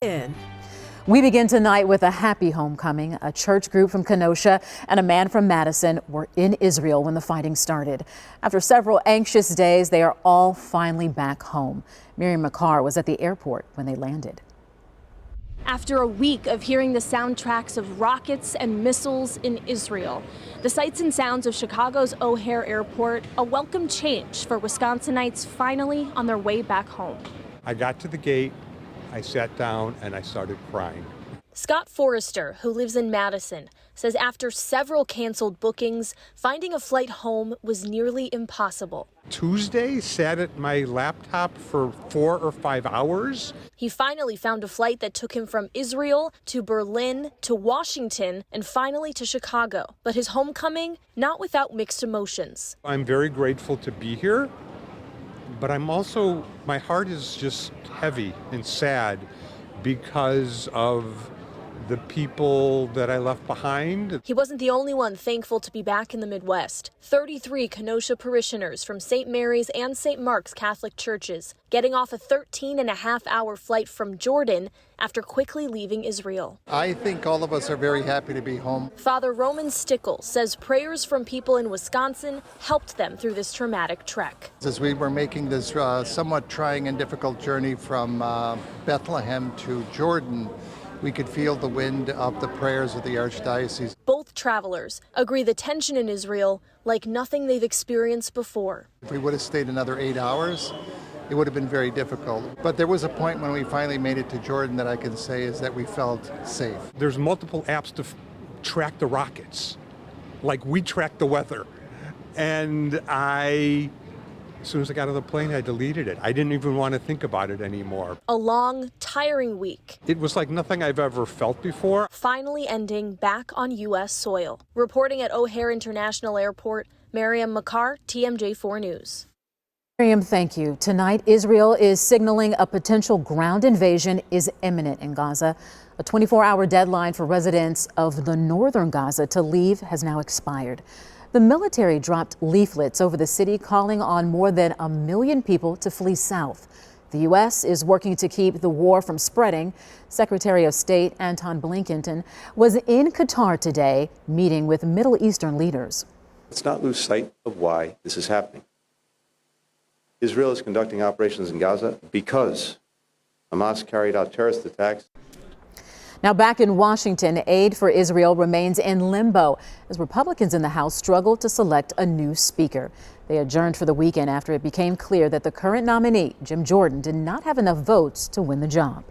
In. We begin tonight with a happy homecoming. A church group from Kenosha and a man from Madison were in Israel when the fighting started. After several anxious days, they are all finally back home. Miriam McCarr was at the airport when they landed. After a week of hearing the soundtracks of rockets and missiles in Israel, the sights and sounds of Chicago's O'Hare Airport, a welcome change for Wisconsinites finally on their way back home. I got to the gate, I sat down, and I started crying. Scott Forrester, who lives in Madison, says after several canceled bookings, finding a flight home was nearly impossible. Tuesday, sat at my laptop for 4 or 5 hours. He finally found a flight that took him from Israel to Berlin to Washington and finally to Chicago. But his homecoming, not without mixed emotions. I'm very grateful to be here, but my heart is just heavy and sad because of the people that I left behind. He wasn't the only one thankful to be back in the Midwest. 33 Kenosha parishioners from St. Mary's and St. Mark's Catholic churches getting off a 13-and-a-half-hour flight from Jordan after quickly leaving Israel. I think all of us are very happy to be home. Father Roman Stickle says prayers from people in Wisconsin helped them through this traumatic trek. As we were making this somewhat trying and difficult journey from Bethlehem to Jordan, we could feel the wind of the prayers of the Archdiocese. Both travelers agree the tension in Israel like nothing they've experienced before. If we would have stayed another 8 hours, it would have been very difficult. But there was a point when we finally made it to Jordan that I can say is that we felt safe. There's multiple apps to track the rockets, like we track the weather. And as soon as I got on the plane, I deleted it. I didn't even want to think about it anymore. A long, tiring week. It was like nothing I've ever felt before. Finally ending back on U.S. soil. Reporting at O'Hare International Airport, Miriam McCarr, TMJ4 News. Miriam, thank you. Tonight, Israel is signaling a potential ground invasion is imminent in Gaza. A 24-hour deadline for residents of the northern Gaza to leave has now expired. The military dropped leaflets over the city calling on more than 1 million people to flee south. The U.S. is working to keep the war from spreading. Secretary of State Anton Blinken was in Qatar today meeting with Middle Eastern leaders. Let's not lose sight of why this is happening. Israel is conducting operations in Gaza because Hamas carried out terrorist attacks. Now back in Washington, aid for Israel remains in limbo as Republicans in the House struggle to select a new speaker. They adjourned for the weekend after it became clear that the current nominee, Jim Jordan, did not have enough votes to win the job.